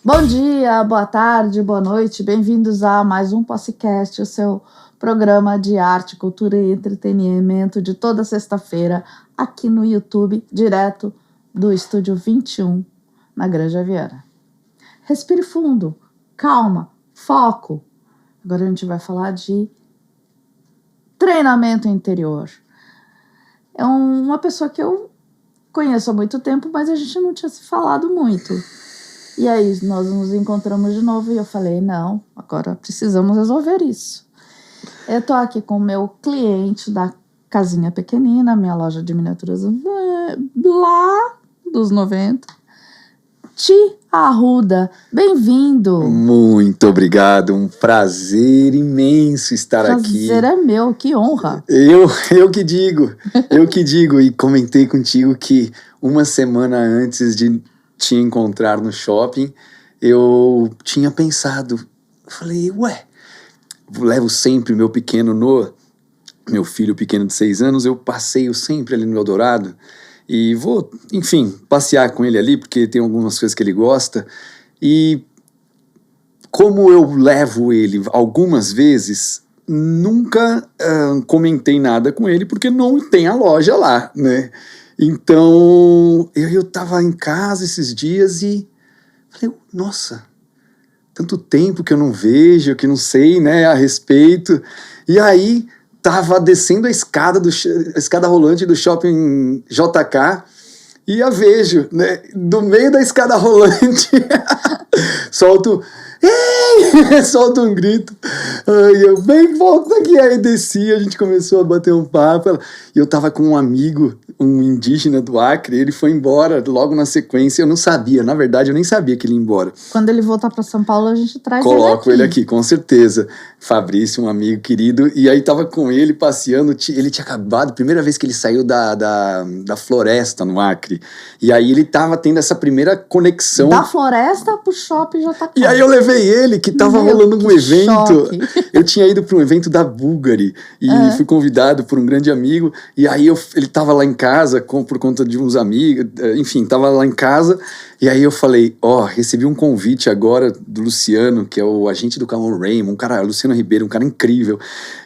Bom dia, boa tarde, boa noite, bem-vindos a mais um podcast, o seu programa de arte, cultura e entretenimento de toda sexta-feira aqui no YouTube, direto do Estúdio 21, na Granja Viana. Respire fundo, calma, foco. Agora a gente vai falar de treinamento interior. É uma pessoa que eu conheço há muito tempo, mas a gente não tinha se falado muito. E aí nós nos encontramos de novo e eu falei, não, agora precisamos resolver isso. Eu tô aqui com o meu cliente da Casinha Pequenina, minha loja de miniaturas lá dos 90. Ti Arruda, bem-vindo. Muito obrigado, um prazer imenso estar aqui. Prazer é meu, que honra. Eu que digo, e comentei contigo que uma semana antes de te encontrar no shopping, eu tinha pensado, falei, levo sempre meu pequeno Noah, meu filho pequeno de 6 anos, eu passeio sempre ali no Eldorado, e vou, enfim, passear com ele ali, porque tem algumas coisas que ele gosta, e como eu levo ele algumas vezes, nunca comentei nada com ele, porque não tem a loja lá, né? Então, eu tava em casa esses dias e falei, nossa, tanto tempo que eu não vejo, que não sei, né, a respeito. E aí, tava descendo a escada rolante do shopping JK e a vejo, né, do meio da escada rolante, solto um grito, aí eu, bem, volta aqui, aí desci, a gente começou a bater um papo, e eu tava com um amigo, um indígena do Acre, ele foi embora logo na sequência, eu não sabia, na verdade eu nem sabia que ele ia embora. Quando ele voltar para São Paulo a gente traz Coloco ele aqui, com certeza. Fabrício, um amigo querido, e aí tava com ele passeando, ele tinha acabado, primeira vez que ele saiu da floresta no Acre, e aí ele tava tendo essa primeira conexão. Da floresta pro shopping JK. E aí eu levei ele, que tava rolando um evento, choque. Eu tinha ido para um evento da Bulgari, e fui convidado por um grande amigo, e aí ele tava lá em casa, por conta de uns amigos, enfim, tava lá em casa, e aí eu falei, recebi um convite agora do Luciano, que é o agente do Camon Raymond, um cara, Luciano Ribeiro, um cara incrível,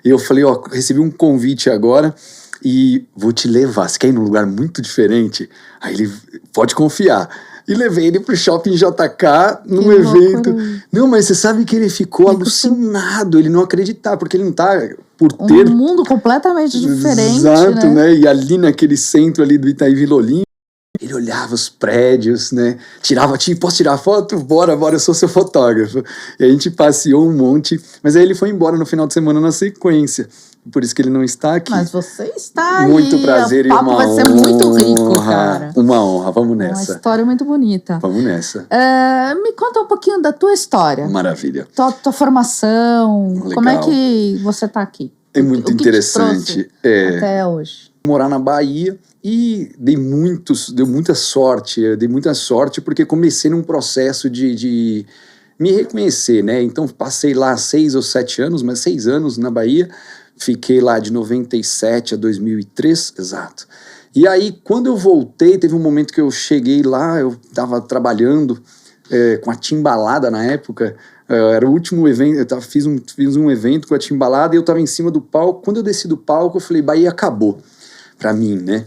e eu falei, recebi um convite agora, e vou te levar, você quer ir num lugar muito diferente? Aí ele, pode confiar. E levei ele pro shopping JK num evento. Não, mas você sabe que ele ficou alucinado, ele não acreditava, porque ele não tá por ter... Um mundo completamente diferente, exato, né? E ali naquele centro ali do Itaí Vila Olímpia, ele olhava os prédios, né? Posso tirar foto? Bora, eu sou seu fotógrafo. E a gente passeou um monte, mas aí ele foi embora no final de semana na sequência. Por isso que ele não está aqui. Mas você está aí. Muito prazer e uma honra. O papo vai ser muito rico, cara. Uma honra, vamos nessa. Uma história muito bonita. Vamos nessa. Me conta um pouquinho da tua história. Maravilha. Tua formação. Legal. Como é que você está aqui? É muito interessante. Até hoje. Morar na Bahia e dei muita sorte porque comecei num processo de me reconhecer, né? Então passei lá 6 ou 7 anos, mas 6 anos na Bahia. Fiquei lá de 97 a 2003, exato. E aí, quando eu voltei, teve um momento que eu cheguei lá, eu estava trabalhando com a Timbalada na época, era o último evento, fiz um evento com a Timbalada e eu estava em cima do palco. Quando eu desci do palco, eu falei, Bahia acabou pra mim, né?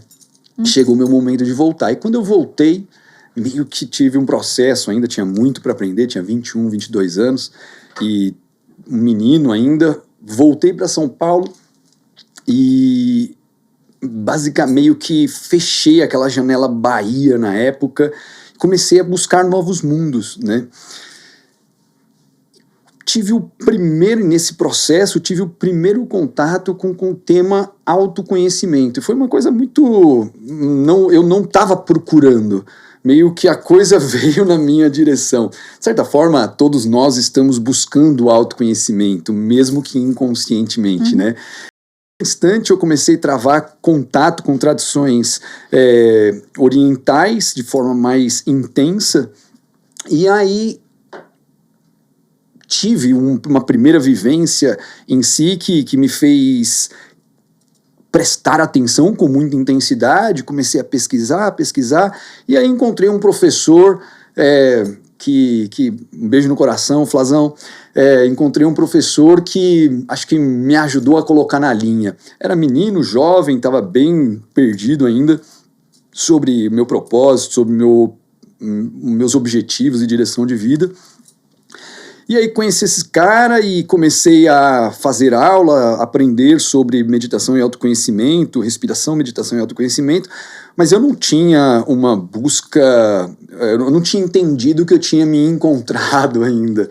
Chegou o meu momento de voltar. E quando eu voltei, meio que tive um processo ainda, tinha muito para aprender, tinha 21, 22 anos, e um menino ainda. Voltei para São Paulo e basicamente meio que fechei aquela janela Bahia na época, comecei a buscar novos mundos, né? Nesse processo, tive o primeiro contato com o tema autoconhecimento. E foi uma coisa muito... eu não estava procurando. Meio que a coisa veio na minha direção. De certa forma, todos nós estamos buscando o autoconhecimento, mesmo que inconscientemente, né? No instante, eu comecei a travar contato com tradições orientais de forma mais intensa, e aí tive uma primeira vivência em si que me fez prestar atenção com muita intensidade, comecei a pesquisar, e aí encontrei um professor um beijo no coração, Flazão, encontrei um professor que acho que me ajudou a colocar na linha. Era menino, jovem, estava bem perdido ainda sobre meu propósito, sobre meus objetivos e direção de vida. E aí conheci esse cara e comecei a fazer aula, aprender sobre meditação e autoconhecimento, respiração, meditação e autoconhecimento, mas eu não tinha uma busca, eu não tinha entendido que eu tinha me encontrado ainda.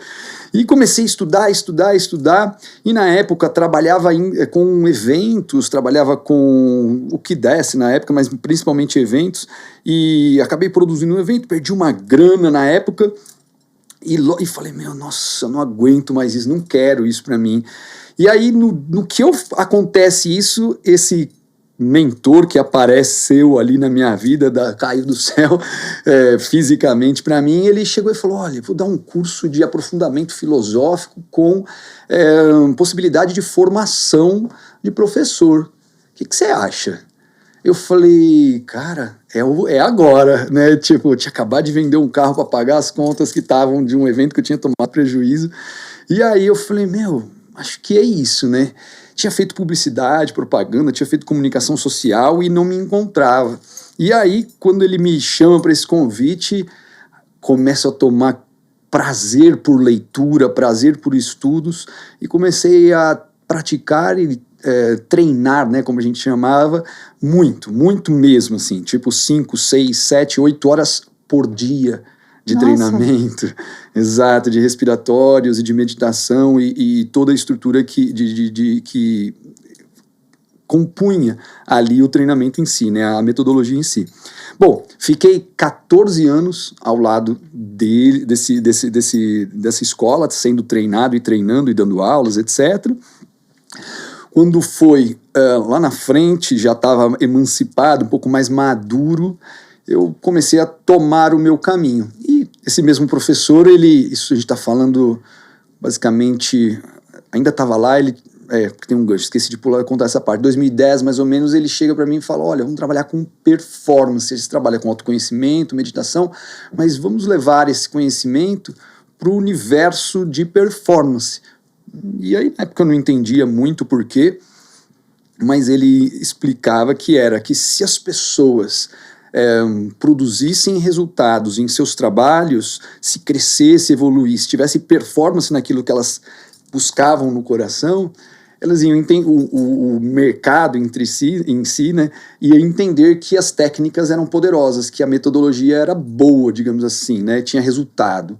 E comecei a estudar, e na época trabalhava com eventos, trabalhava com o que desse na época, mas principalmente eventos, e acabei produzindo um evento, perdi uma grana na época, e falei, nossa, eu não aguento mais isso, não quero isso pra mim. E aí, no que acontece isso, esse mentor que apareceu ali na minha vida, caiu do céu fisicamente pra mim, ele chegou e falou, olha, vou dar um curso de aprofundamento filosófico com possibilidade de formação de professor. O que você acha? Eu falei, cara, é agora, né? Tipo, eu tinha acabado de vender um carro para pagar as contas que estavam de um evento que eu tinha tomado prejuízo. E aí eu falei, acho que é isso, né? Tinha feito publicidade, propaganda, tinha feito comunicação social e não me encontrava. E aí, quando ele me chama para esse convite, começo a tomar prazer por leitura, prazer por estudos, e comecei a praticar e treinar, né, como a gente chamava, muito mesmo, assim, tipo 5, 6, 7, 8 horas por dia de treinamento, exato, de respiratórios e de meditação e toda a estrutura que compunha ali o treinamento em si, né, a metodologia em si. Bom, fiquei 14 anos ao lado dele, dessa escola, sendo treinado e treinando e dando aulas, etc. Quando foi lá na frente, já estava emancipado, um pouco mais maduro, eu comecei a tomar o meu caminho. E esse mesmo professor, isso a gente está falando, basicamente, ainda estava lá, porque tem um gancho, esqueci de contar essa parte, 2010 mais ou menos, ele chega para mim e fala, olha, vamos trabalhar com performance, a gente trabalha com autoconhecimento, meditação, mas vamos levar esse conhecimento para o universo de performance. E aí, na época, eu não entendia muito por quê, mas ele explicava que se as pessoas produzissem resultados em seus trabalhos, se crescesse, evoluísse, tivesse performance naquilo que elas buscavam no coração, elas iam entender o mercado em si, né, ia entender que as técnicas eram poderosas, que a metodologia era boa, digamos assim, né, tinha resultado.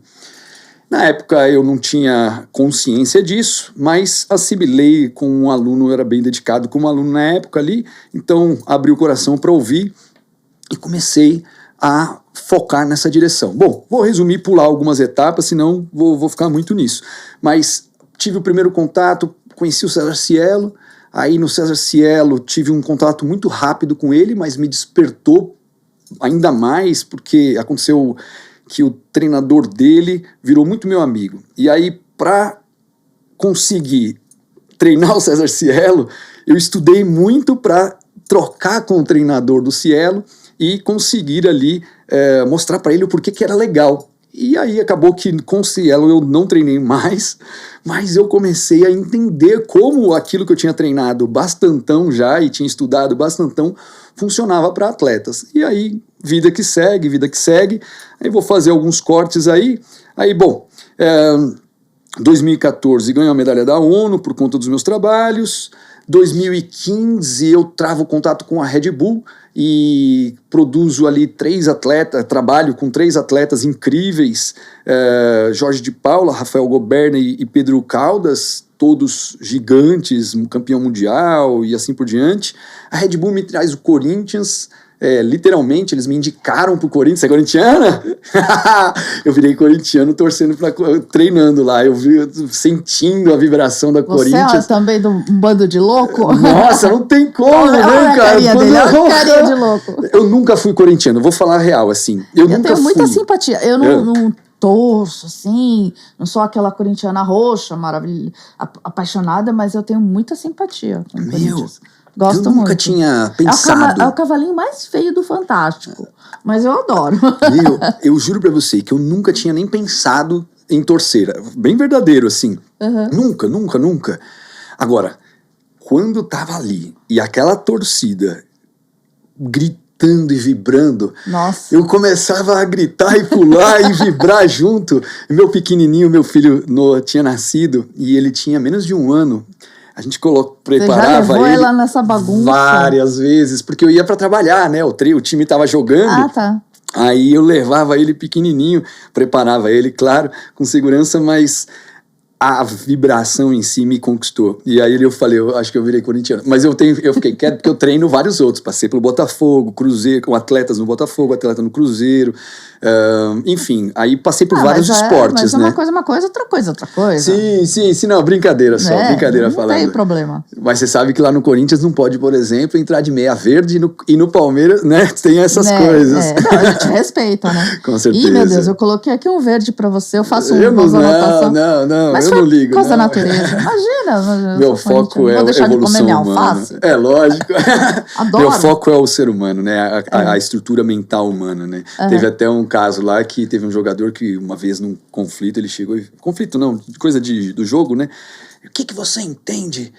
Na época eu não tinha consciência disso, mas assimilei com um aluno, eu era bem dedicado como aluno na época ali, então abri o coração para ouvir e comecei a focar nessa direção. Bom, vou resumir, pular algumas etapas, senão vou ficar muito nisso. Mas tive o primeiro contato, conheci o César Cielo, aí no César Cielo tive um contato muito rápido com ele, mas me despertou ainda mais, porque aconteceu que o treinador dele virou muito meu amigo. E aí, para conseguir treinar o César Cielo, eu estudei muito para trocar com o treinador do Cielo e conseguir ali mostrar para ele o porquê que era legal. E aí acabou que com o Cielo eu não treinei mais, mas eu comecei a entender como aquilo que eu tinha treinado bastantão já e tinha estudado bastantão funcionava para atletas. E aí, vida que segue, aí vou fazer alguns cortes aí. Aí, bom, 2014 ganhei a medalha da ONU por conta dos meus trabalhos. 2015 eu travo contato com a Red Bull e produzo ali 3 atletas, trabalho com 3 atletas incríveis, Jorge de Paula, Rafael Goberna e Pedro Caldas, todos gigantes, um campeão mundial e assim por diante. A Red Bull me traz o Corinthians, literalmente, eles me indicaram pro Corinthians. Você é corintiana? Eu virei corintiano torcendo, treinando lá. Eu vi, sentindo a vibração da Corinthians. Você é também de um bando de louco? Nossa, não tem como, né, cara? Carinha dele, carinha de louco. Eu nunca fui corintiano, vou falar a real, assim. Eu nunca tenho muita simpatia. Eu não torço, assim, não sou aquela corintiana roxa, maravilhosa, apaixonada, mas eu tenho muita simpatia com o Corinthians. Gosto Eu nunca muito. tinha pensado. É o cavalinho mais feio do Fantástico. Mas eu adoro. Eu juro pra você que eu nunca tinha nem pensado em torcer. Bem verdadeiro, assim. Nunca, nunca, nunca. Agora, quando tava ali e aquela torcida gritando e vibrando, Nossa. eu começava a gritar e pular e vibrar junto. Meu pequenininho, meu filho Noah, tinha nascido e ele tinha menos de 1 ano. A gente preparava Você já levou ele ela nessa bagunça? várias vezes, porque eu ia pra trabalhar, né? O time tava jogando. Ah, tá. Aí eu levava ele pequenininho, preparava ele, claro, com segurança, mas a vibração em si me conquistou. E aí eu falei, eu acho que eu virei corintiano. Mas eu fiquei quieto porque eu treino vários outros. Passei pelo Botafogo, Cruzeiro, com atletas no Botafogo, atleta no Cruzeiro. Enfim, aí passei por vários esportes, mas né? Uma coisa, outra coisa. Sim, não, brincadeira só, brincadeira falando. Não tem problema. Mas você sabe que lá no Corinthians não pode, por exemplo, entrar de meia verde e no Palmeiras, né? Tem essas coisas. Não, a gente respeita, né? Com certeza. Ih, meu Deus, eu coloquei aqui um verde pra você, eu faço Não, mas eu não ligo. Coisa da não. natureza. Imagina. Meu foco é a deixar de comer evolução minha humana. alface. É lógico. Adoro. Meu foco é o ser humano, né? A estrutura mental humana, né? Teve até um caso lá que teve um jogador que uma vez num conflito ele chegou e... Conflito não, coisa do jogo, né? O que você entende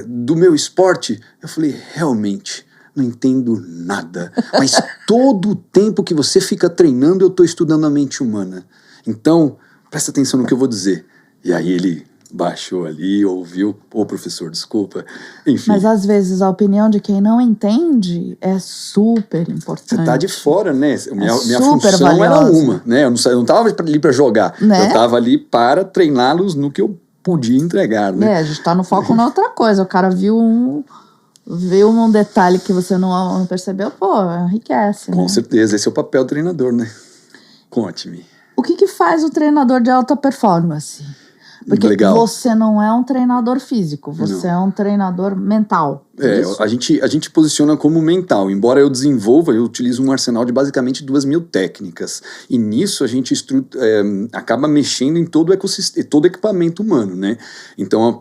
do meu esporte? Eu falei, realmente, não entendo nada. Mas todo o tempo que você fica treinando, eu tô estudando a mente humana. Então, presta atenção no que eu vou dizer. E aí ele baixou ali, ouviu, professor, desculpa, enfim. Mas às vezes a opinião de quem não entende é super importante. Você tá de fora, né? Minha super função valiosa. era uma, né? Eu não tava ali para jogar, né? Eu tava ali para treiná-los no que eu podia entregar, né? A gente tá no foco na outra coisa. O cara viu um detalhe que você não percebeu, pô, enriquece. Com né? certeza, esse é o papel do treinador, né? Conte-me. O que faz o treinador de alta performance? Porque você não é um treinador físico, você é um treinador mental. A gente posiciona como mental. Embora eu utilizo um arsenal de basicamente 2.000 técnicas. E nisso a gente acaba mexendo em todo o ecossistema, todo o equipamento humano, né? Então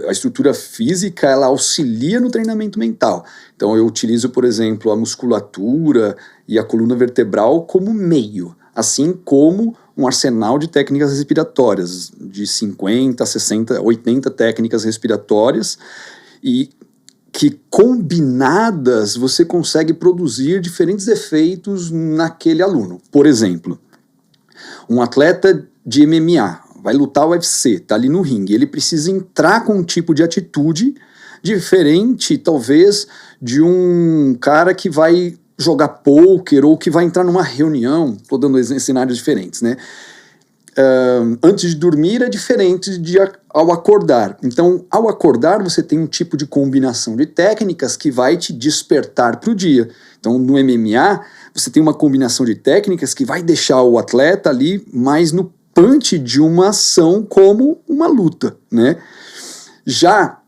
a estrutura física, ela auxilia no treinamento mental. Então eu utilizo, por exemplo, a musculatura e a coluna vertebral como meio. Assim como um arsenal de técnicas respiratórias, de 50, 60, 80 técnicas respiratórias, e que combinadas você consegue produzir diferentes efeitos naquele aluno. Por exemplo, um atleta de MMA vai lutar o UFC, tá ali no ringue, ele precisa entrar com um tipo de atitude diferente, talvez, de um cara que vai jogar pôquer ou que vai entrar numa reunião. Estou dando cenários diferentes, né? Antes de dormir é diferente ao acordar. Então, ao acordar, você tem um tipo de combinação de técnicas que vai te despertar para o dia. Então, no MMA, você tem uma combinação de técnicas que vai deixar o atleta ali mais no punch de uma ação como uma luta, né? Já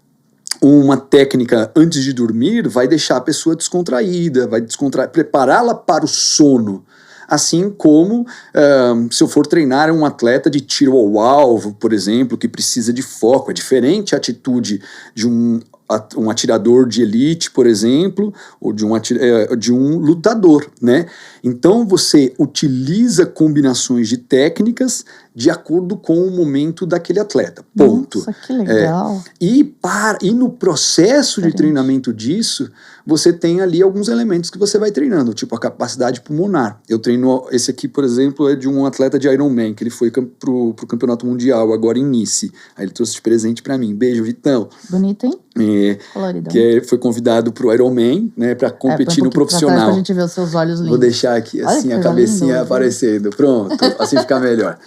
uma técnica antes de dormir vai deixar a pessoa descontraída, vai prepará-la para o sono. Assim como se eu for treinar um atleta de tiro ao alvo, por exemplo, que precisa de foco, é diferente a atitude de um atirador de elite, por exemplo, ou de um lutador, né? Então você utiliza combinações de técnicas de acordo com o momento daquele atleta, ponto. Nossa, que legal. E no processo de treinamento disso, você tem ali alguns elementos que você vai treinando, tipo a capacidade pulmonar. Eu treino, esse aqui, por exemplo, é de um atleta de Ironman, que ele foi pro Campeonato Mundial agora em Nice. Aí ele trouxe de presente pra mim. Beijo, Vitão. Bonito, hein? Coloridão. Que foi convidado pro Ironman, né, pra competir no profissional. Pra gente ver os seus olhos lindos. Vou deixar aqui assim, a cabecinha lindo, aparecendo. Pronto, assim fica melhor.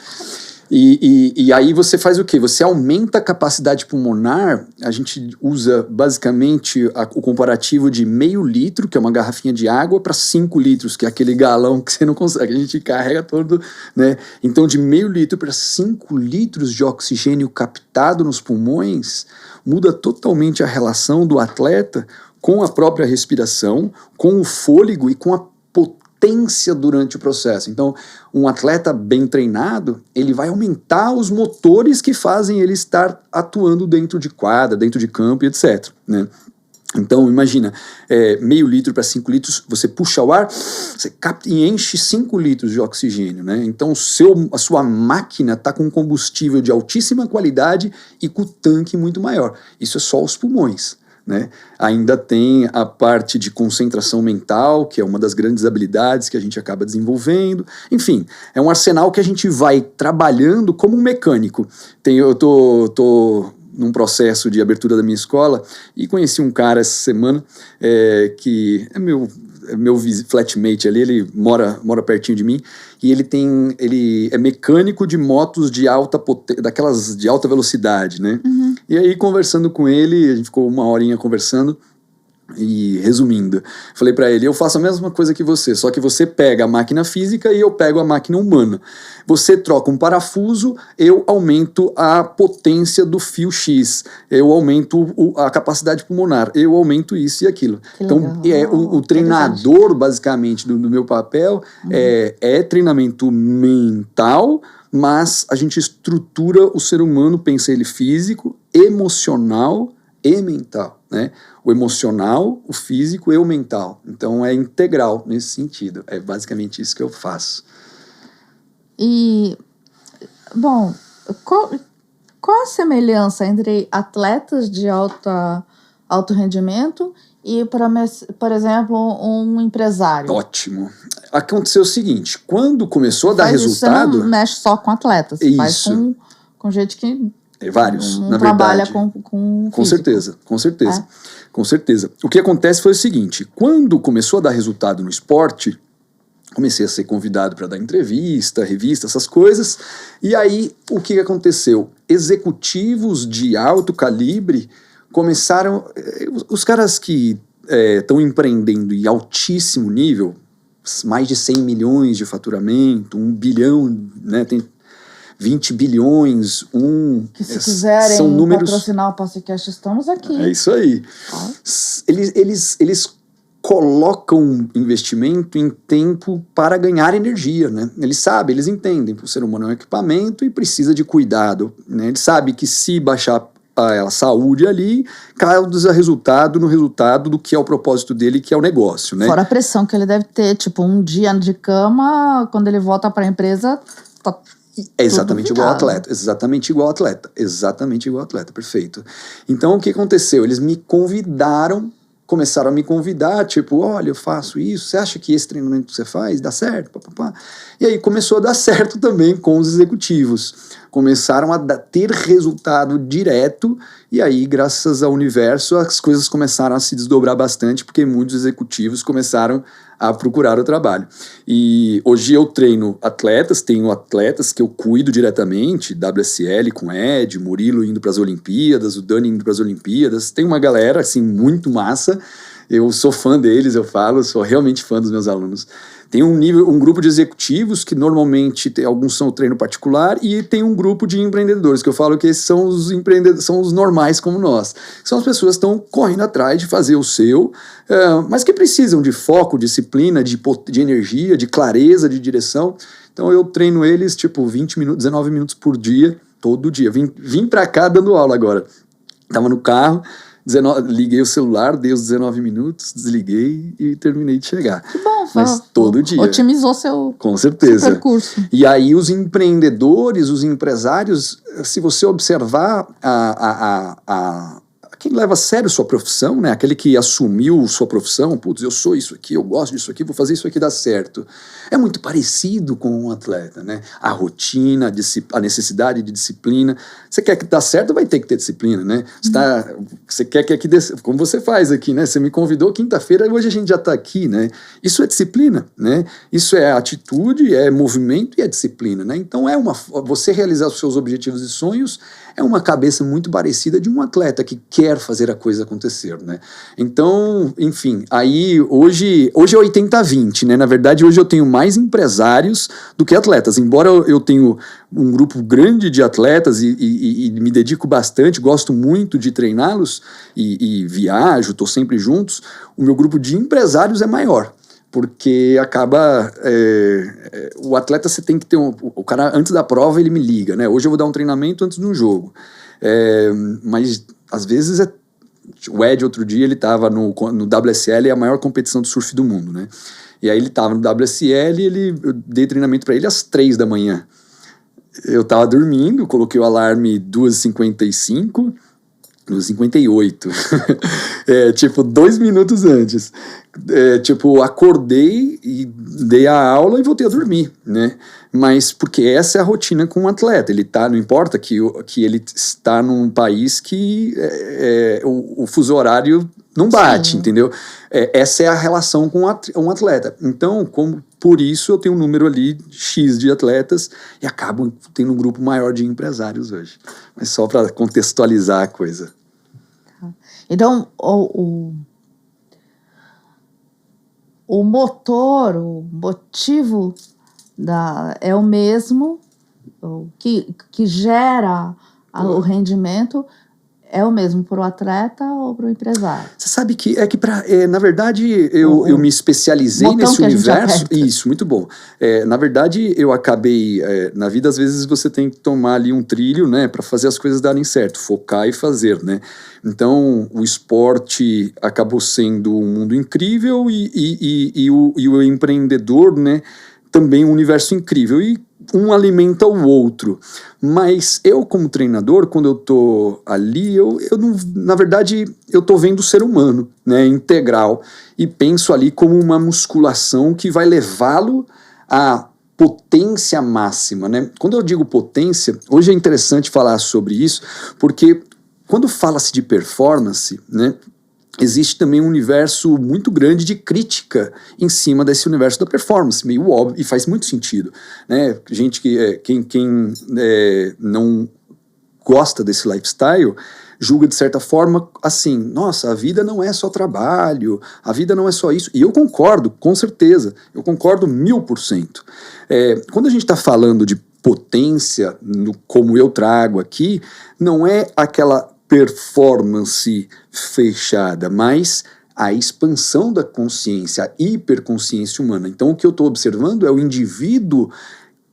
E aí você faz o quê? Você aumenta a capacidade pulmonar. A gente usa basicamente o comparativo de meio litro, que é uma garrafinha de água, para 5 litros, que é aquele galão que você não consegue, a gente carrega todo, né? Então de meio litro para 5 litros de oxigênio captado nos pulmões muda totalmente a relação do atleta com a própria respiração, com o fôlego e com a potência durante o processo. Então, um atleta bem treinado, ele vai aumentar os motores que fazem ele estar atuando dentro de quadra, dentro de campo e etc, né? Então, imagina, meio litro para 5 litros, você puxa o ar, você capta e enche 5 litros de oxigênio, né? Então, a sua máquina está com combustível de altíssima qualidade e com o tanque muito maior. Isso é só os pulmões, né? Ainda tem a parte de concentração mental, que é uma das grandes habilidades que a gente acaba desenvolvendo. Enfim, é um arsenal que a gente vai trabalhando como um mecânico. Eu tô num processo de abertura da minha escola e conheci um cara essa semana que é meu flatmate ali, ele mora pertinho de mim e ele é mecânico de motos de alta potência, daquelas de alta velocidade, né? E aí conversando com ele, a gente ficou uma horinha conversando. E resumindo, falei pra ele, eu faço a mesma coisa que você, só que você pega a máquina física e eu pego a máquina humana. Você troca um parafuso, eu aumento a potência do fio X, eu aumento a capacidade pulmonar, eu aumento isso e aquilo. Então, o treinador, basicamente, do meu papel é treinamento mental, mas a gente estrutura o ser humano, pensa ele físico, emocional e mental, né? O emocional, o físico e o mental. Então é integral nesse sentido. É basicamente isso que eu faço. E, bom, qual a semelhança entre atletas de alto rendimento e, por exemplo, um empresário? Ótimo. Aconteceu o seguinte, quando começou a dar resultado... Você não mexe só com atletas, você faz com gente que... Vários, na trabalha verdade. Com certeza. Com certeza. O que acontece foi o seguinte, quando começou a dar resultado no esporte, comecei a ser convidado para dar entrevista, revista, essas coisas, e aí o que aconteceu? Executivos de alto calibre começaram, os caras que estão empreendendo em altíssimo nível, mais de 100 milhões de faturamento, 1 bilhão, né, tem 20 bilhões, que se quiserem são números... patrocinar o podcast, estamos aqui. É isso aí. Eles colocam investimento em tempo para ganhar energia, né? Eles sabem, eles entendem que o ser humano é um equipamento e precisa de cuidado, né? Ele sabe que se baixar a saúde ali, causa resultado no resultado do que é o propósito dele, que é o negócio, né? Fora a pressão que ele deve ter, tipo, um dia de cama, quando ele volta para a empresa... É exatamente igual ao atleta, perfeito. Então o que aconteceu? Eles começaram a me convidar, tipo, olha, eu faço isso, você acha que esse treinamento que você faz dá certo? Pá. E aí começou a dar certo também com os executivos. Começaram a ter resultado direto, e aí, graças ao universo, as coisas começaram a se desdobrar bastante, porque muitos executivos começaram a procurar o trabalho. E hoje eu treino atletas, tenho atletas que eu cuido diretamente, WSL com Ed, Murilo indo para as Olimpíadas, o Dani indo para as Olimpíadas, tem uma galera assim muito massa, eu sou fã deles, sou realmente fã dos meus alunos. Tem um grupo de executivos que normalmente alguns são o treino particular e tem um grupo de empreendedores, que eu falo que esses são os empreendedores, são os normais como nós. São as pessoas que estão correndo atrás de fazer o seu, mas que precisam de foco, disciplina, de energia, de clareza, de direção. Então eu treino eles tipo 20 minutos, 19 minutos por dia, todo dia. Vim pra cá dando aula agora. Tava no carro, liguei o celular, dei os 19 minutos, desliguei e terminei de chegar. Que bom, mas todo dia. Otimizou seu percurso. E aí os empreendedores, os empresários, se você observar quem leva a sério sua profissão, né? Aquele que assumiu sua profissão, putz, eu sou isso aqui, eu gosto disso aqui, vou fazer isso aqui dar certo. É muito parecido com um atleta, né? A rotina, a necessidade de disciplina. Você quer que dê certo, vai ter que ter disciplina, né? Você quer que aqui dê, como você faz aqui, né? Você me convidou quinta-feira, hoje a gente já está aqui, né? Isso é disciplina, né? Isso é atitude, é movimento e é disciplina, né? Então você realizar os seus objetivos e sonhos é uma cabeça muito parecida de um atleta que quer fazer a coisa acontecer, né? Então, enfim, aí hoje é 80-20, né? Na verdade, hoje eu tenho mais empresários do que atletas. Embora eu tenho um grupo grande de atletas e me dedico bastante, gosto muito de treiná-los e viajo, estou sempre juntos, o meu grupo de empresários é maior. Porque acaba, o atleta você tem que ter, o cara antes da prova ele me liga, né? Hoje eu vou dar um treinamento antes de um jogo, mas às vezes O Ed, outro dia, ele estava no WSL, é a maior competição de surf do mundo, né? E aí ele estava no WSL e eu dei treinamento para ele às 3 da manhã. Eu estava dormindo, coloquei o alarme 2h55, 2h58, tipo 2 minutos antes. Tipo, acordei e dei a aula e voltei a dormir, né? Mas porque essa é a rotina com um atleta. Ele tá, não importa que ele está num país que o fuso horário não bate, Sim. entendeu? Essa é a relação com um atleta. Então, por isso eu tenho um número ali X de atletas e acabo tendo um grupo maior de empresários hoje. Mas só para contextualizar a coisa. Então, o motor, o motivo é o mesmo, o que gera o rendimento é o mesmo para o atleta ou para o empresário. Você sabe que na verdade eu me especializei nesse universo. Isso, muito bom. Na verdade eu acabei na vida às vezes você tem que tomar ali um trilho, né, para fazer as coisas darem certo, focar e fazer, né? Então o esporte acabou sendo um mundo incrível e o empreendedor, né, também um universo incrível e um alimenta o outro. Mas eu, como treinador, quando eu tô ali, eu não, na verdade, eu tô vendo o ser humano, né, integral, e penso ali como uma musculação que vai levá-lo à potência máxima, né? Quando eu digo potência, hoje é interessante falar sobre isso, porque quando fala-se de performance, né, existe também um universo muito grande de crítica em cima desse universo da performance, meio óbvio, e faz muito sentido, né? Gente quem não gosta desse lifestyle julga de certa forma assim, nossa, a vida não é só trabalho, a vida não é só isso, e eu concordo, com certeza, eu concordo 1000%. Quando a gente está falando de potência, como eu trago aqui, não é aquela performance fechada, mas a expansão da consciência, a hiperconsciência humana. Então o que eu estou observando é o indivíduo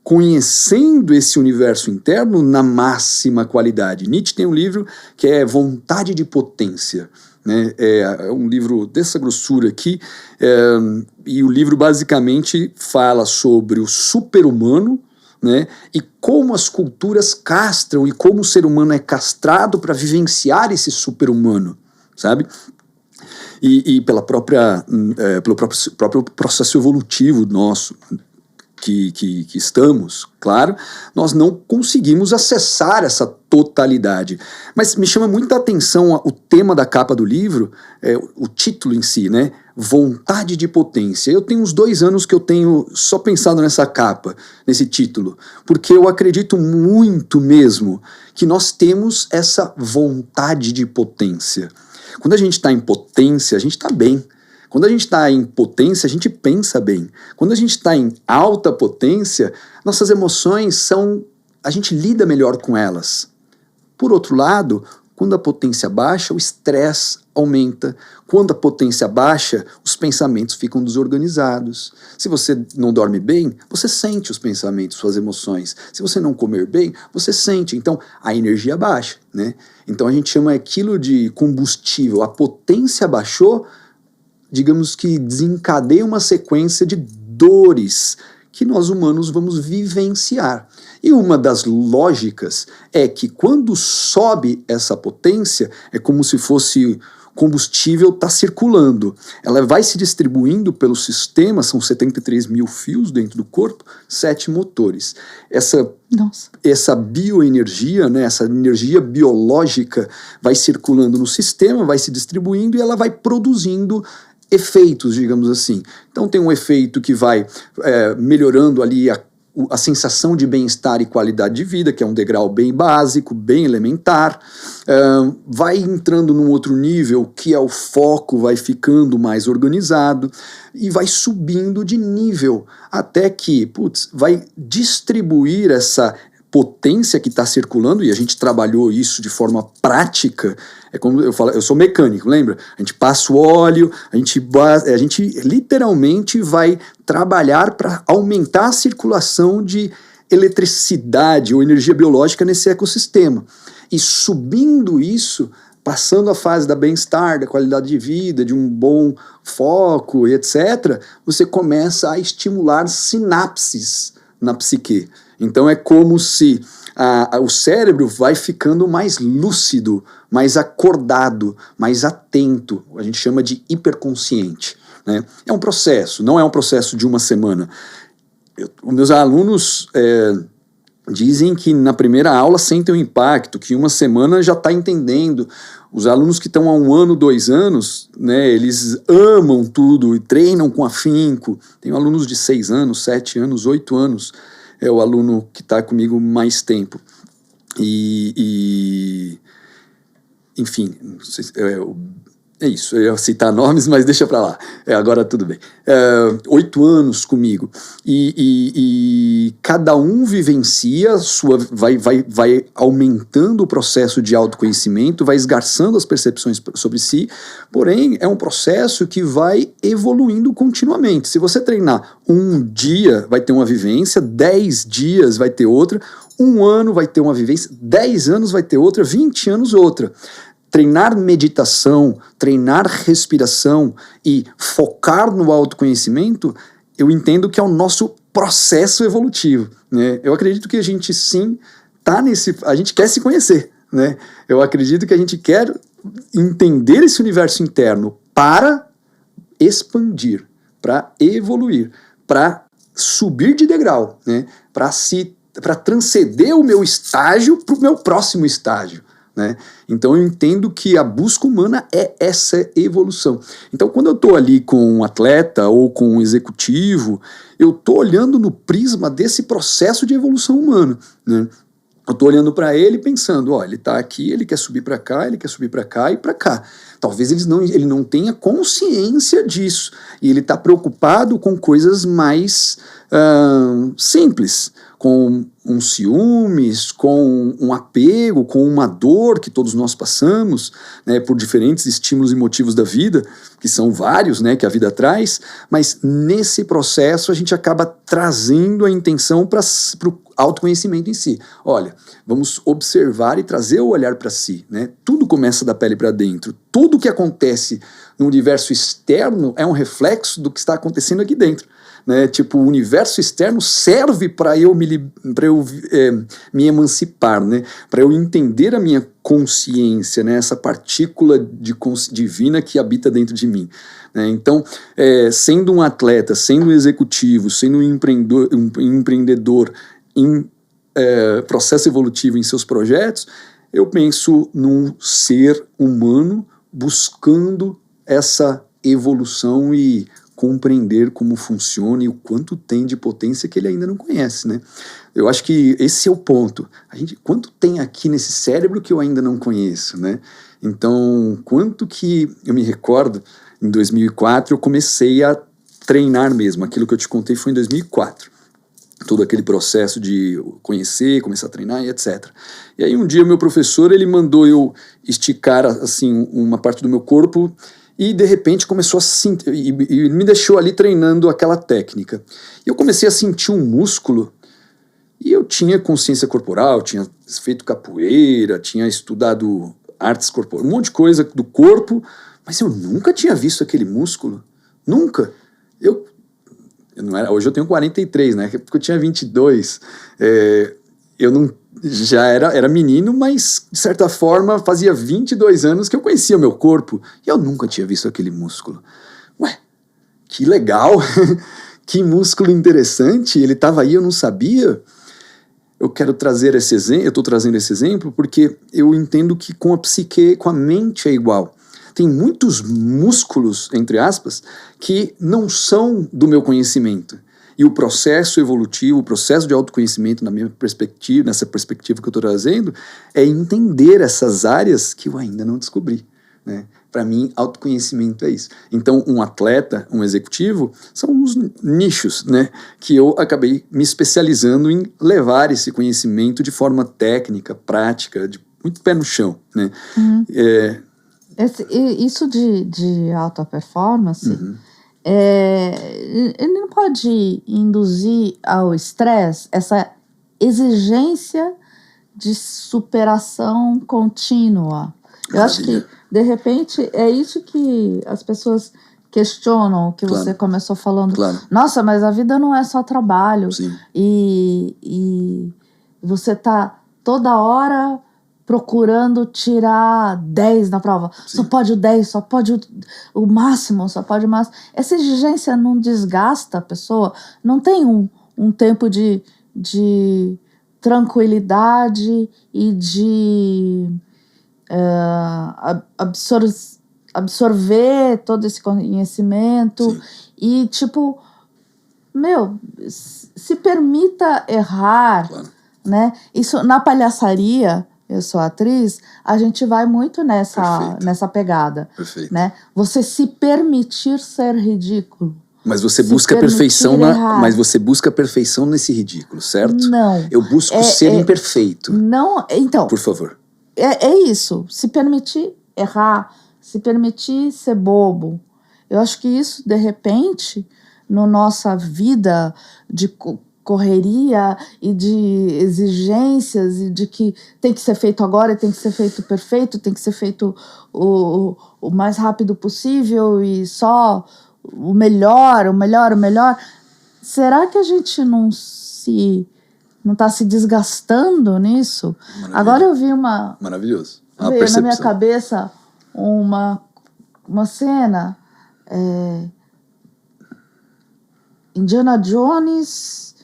conhecendo esse universo interno na máxima qualidade. Nietzsche tem um livro que é Vontade de Potência, né? É um livro dessa grossura aqui, e o livro basicamente fala sobre o super-humano, né, e como as culturas castram e como o ser humano é castrado para vivenciar esse super-humano, sabe? E pelo próprio processo evolutivo nosso que estamos, claro, nós não conseguimos acessar essa totalidade. Mas me chama muita atenção o tema da capa do livro, o título em si, né? Vontade de potência. Eu tenho uns 2 anos que eu tenho só pensado nessa capa, nesse título, porque eu acredito muito mesmo que nós temos essa vontade de potência. Quando a gente está em potência, a gente está bem. Quando a gente está em potência, a gente pensa bem. Quando a gente está em alta potência, nossas emoções a gente lida melhor com elas. Por outro lado, quando a potência baixa, o estresse aumenta. Quando a potência baixa, os pensamentos ficam desorganizados. Se você não dorme bem, você sente os pensamentos, suas emoções. Se você não comer bem, você sente. Então, a energia baixa, né? Então, a gente chama aquilo de combustível. A potência baixou, digamos que desencadeia uma sequência de dores que nós humanos vamos vivenciar. E uma das lógicas é que quando sobe essa potência, é como se fosse combustível está circulando. Ela vai se distribuindo pelo sistema, são 73 mil fios dentro do corpo, 7 motores. Essa bioenergia, né, essa energia biológica vai circulando no sistema, vai se distribuindo e ela vai produzindo efeitos, digamos assim. Então tem um efeito que vai melhorando ali a sensação de bem-estar e qualidade de vida, que é um degrau bem básico, bem elementar, vai entrando num outro nível, que é o foco, vai ficando mais organizado, e vai subindo de nível, até que, vai distribuir essa potência que está circulando, e a gente trabalhou isso de forma prática. É como eu falo, eu sou mecânico, lembra? A gente passa o óleo, a gente literalmente vai trabalhar para aumentar a circulação de eletricidade ou energia biológica nesse ecossistema. E subindo isso, passando a fase da bem-estar, da qualidade de vida, de um bom foco e etc., você começa a estimular sinapses na psique. Então é como se o cérebro vai ficando mais lúcido, mais acordado, mais atento. A gente chama de hiperconsciente, né? É um processo, não é um processo de uma semana. Os meus alunos dizem que na primeira aula sentem o impacto, que uma semana já está entendendo. Os alunos que estão há 1 ano, 2 anos, né, eles amam tudo e treinam com afinco. Tenho alunos de 6 anos, 7 anos, 8 anos. É o aluno que está comigo mais tempo. Enfim, não sei, é isso, eu ia citar nomes, mas deixa pra lá. Agora tudo bem. 8 anos comigo. E cada um vivencia, vai aumentando o processo de autoconhecimento, vai esgarçando as percepções sobre si, porém é um processo que vai evoluindo continuamente. Se você treinar 1 dia, vai ter uma vivência, 10 dias vai ter outra, 1 ano vai ter uma vivência, 10 anos vai ter outra, 20 anos outra. Treinar meditação, treinar respiração e focar no autoconhecimento, eu entendo que é o nosso processo evolutivo, né? Eu acredito que a gente sim a gente quer se conhecer, né? Eu acredito que a gente quer entender esse universo interno para expandir, para evoluir, para subir de degrau, né? Para transcender o meu estágio para o meu próximo estágio, né? Então eu entendo que a busca humana é essa evolução. Então quando eu estou ali com um atleta ou com um executivo, eu estou olhando no prisma desse processo de evolução humana, né? Eu estou olhando para ele pensando, ele está aqui, ele quer subir para cá, ele quer subir para cá e para cá. Talvez ele não tenha consciência disso e ele está preocupado com coisas mais simples, com um ciúmes, com um apego, com uma dor que todos nós passamos, né, por diferentes estímulos e motivos da vida, que são vários, né, que a vida traz, mas nesse processo a gente acaba trazendo a intenção para o autoconhecimento em si. Olha, vamos observar e trazer o olhar para si, né? Tudo começa da pele para dentro. Tudo que acontece no universo externo é um reflexo do que está acontecendo aqui dentro, né? Tipo, o universo externo serve para eu me emancipar, né? Para eu entender a minha consciência, né? Essa partícula divina que habita dentro de mim, né? Então, sendo um atleta, sendo um executivo, sendo um empreendedor em processo evolutivo em seus projetos, eu penso num ser humano buscando essa evolução e compreender como funciona e o quanto tem de potência que ele ainda não conhece, né? Eu acho que esse é o ponto. Quanto tem aqui nesse cérebro que eu ainda não conheço, né? Então, quanto que eu me recordo, em 2004 eu comecei a treinar mesmo. Aquilo que eu te contei foi em 2004. Todo aquele processo de conhecer, começar a treinar e etc. E aí um dia meu professor, ele mandou eu esticar assim uma parte do meu corpo e de repente começou a sentir, e me deixou ali treinando aquela técnica. E eu comecei a sentir um músculo e eu tinha consciência corporal, tinha feito capoeira, tinha estudado artes corporais, um monte de coisa do corpo, mas eu nunca tinha visto aquele músculo. Nunca. Hoje eu tenho 43, né? Porque eu tinha 22. Eu não já era menino, mas de certa forma fazia 22 anos que eu conhecia o meu corpo e eu nunca tinha visto aquele músculo. Ué, que legal! Que músculo interessante! Ele estava aí, eu não sabia. Eu quero trazer esse exemplo, eu estou trazendo esse exemplo porque eu entendo que com a psique, com a mente é igual. Tem muitos músculos, entre aspas, que não são do meu conhecimento. E o processo evolutivo, o processo de autoconhecimento, nessa perspectiva que eu estou trazendo, é entender essas áreas que eu ainda não descobri, né? Para mim, autoconhecimento é isso. Então, um atleta, um executivo, são os nichos, né, que eu acabei me especializando em levar esse conhecimento de forma técnica, prática, de muito pé no chão, né? Isso de alta performance, ele não pode induzir ao estresse essa exigência de superação contínua. Eu acho que, de repente, é isso que as pessoas questionam, que Claro. você começou falando. Claro. Nossa, mas a vida não é só trabalho. Sim. E você tá toda hora procurando tirar 10 na prova. Sim. Só pode o 10, só pode o máximo, só pode o máximo. Essa exigência não desgasta a pessoa? Não tem um tempo de tranquilidade e de absorver todo esse conhecimento. Sim. E, tipo, se permita errar, Claro. né? Isso, na palhaçaria, eu sou atriz, a gente vai muito nessa pegada. Perfeito. Né? Você se permitir ser ridículo. Mas você Se busca perfeição errar. mas você busca perfeição nesse ridículo, certo? Não. Eu busco ser imperfeito. Não, então. Por favor. É isso. Se permitir errar, se permitir ser bobo. Eu acho que isso, de repente, na nossa vida de correria e de exigências e de que tem que ser feito agora, tem que ser feito perfeito, tem que ser feito o mais rápido possível e só o melhor. Será que a gente não está se desgastando nisso? Maravilha. Agora eu vi uma... Maravilhoso. Veio na minha cabeça uma cena... Indiana Jones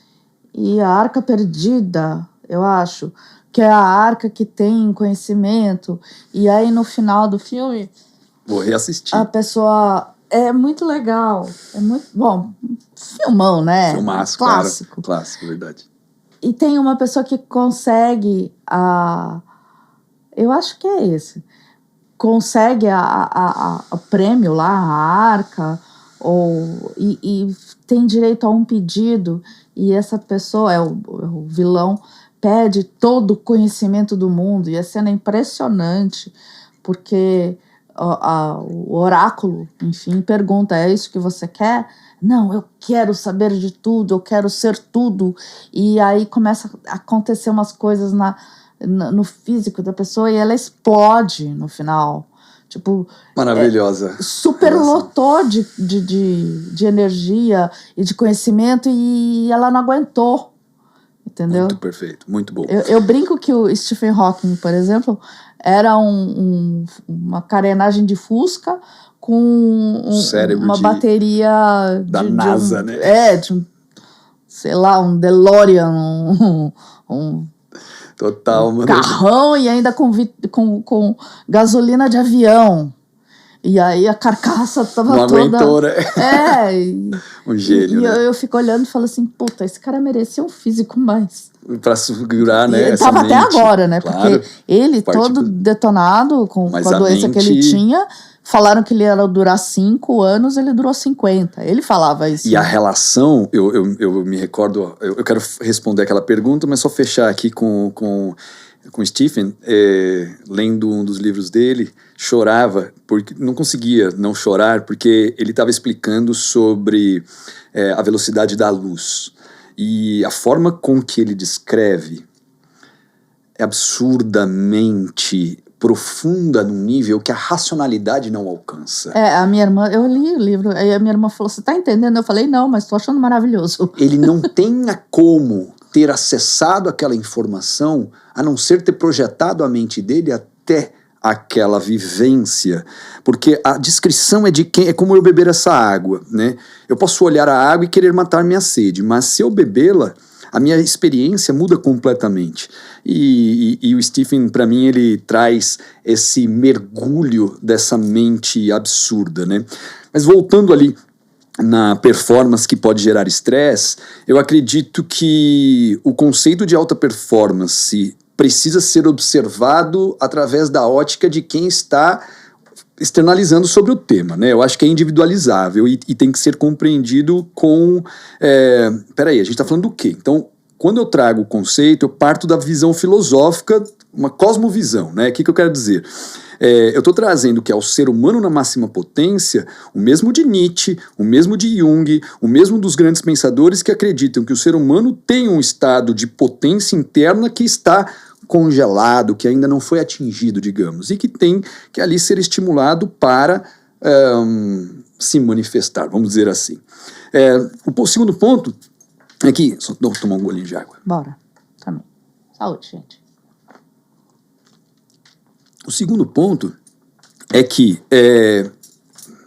e a Arca Perdida, eu acho, que é a arca que tem conhecimento, e aí no final do filme vou reassistir. A pessoa... É muito legal, é muito bom, filmão, né? Filmaço, clássico. Claro. Clássico, verdade. E tem uma pessoa que consegue eu acho que é esse, consegue o prêmio lá, a arca, e tem direito a um pedido, e essa pessoa, o vilão, pede todo o conhecimento do mundo, e a cena é impressionante, porque o oráculo, enfim, pergunta, é isso que você quer? Não, eu quero saber de tudo, eu quero ser tudo, e aí começa a acontecer umas coisas no físico da pessoa, e ela explode no final. Tipo, maravilhosa. Superlotou de energia e de conhecimento, e ela não aguentou. Entendeu? Muito perfeito, muito bom. Eu brinco que o Stephen Hawking, por exemplo, era uma carenagem de Fusca com uma bateria da NASA, né? Sei lá, um DeLorean, Total, mano. Carrão, e ainda com gasolina de avião. E aí a carcaça tava não toda... aguentou, né? Um gênio, e né? eu fico olhando e falo assim, puta, esse cara merecia um físico mais... Pra segurar, né? Ele tava até agora, né? Claro, porque ele, todo detonado com a doença que ele tinha, falaram que ele ia durar 5 anos, ele durou 50. Ele falava isso. E a relação, eu me recordo, eu quero responder aquela pergunta, mas só fechar aqui com o Stephen, lendo um dos livros dele, chorava, porque não conseguia não chorar, porque ele estava explicando sobre a velocidade da luz. E a forma com que ele descreve é absurdamente profunda num nível que a racionalidade não alcança. A minha irmã, eu li o livro, aí a minha irmã falou, você tá entendendo? Eu falei, não, mas tô achando maravilhoso. Ele não tenha como ter acessado aquela informação, a não ser ter projetado a mente dele até aquela vivência, porque a descrição é como eu beber essa água, né? Eu posso olhar a água e querer matar minha sede, mas se eu bebê-la, a minha experiência muda completamente. E o Stephen, para mim, ele traz esse mergulho dessa mente absurda, né? Mas voltando ali na performance que pode gerar estresse, eu acredito que o conceito de alta performance precisa ser observado através da ótica de quem está externalizando sobre o tema, né? Eu acho que é individualizável e tem que ser compreendido com... peraí, a gente está falando do quê? Então, quando eu trago o conceito, eu parto da visão filosófica, uma cosmovisão, né? O que eu quero dizer? Eu estou trazendo que é o ser humano na máxima potência, o mesmo de Nietzsche, o mesmo de Jung, o mesmo dos grandes pensadores que acreditam que o ser humano tem um estado de potência interna que está congelado, que ainda não foi atingido, digamos, e que tem que ali ser estimulado para se manifestar, vamos dizer assim. O segundo ponto é que... Só vou tomar um golinho de água. Bora. Também. Saúde, gente. O segundo ponto é que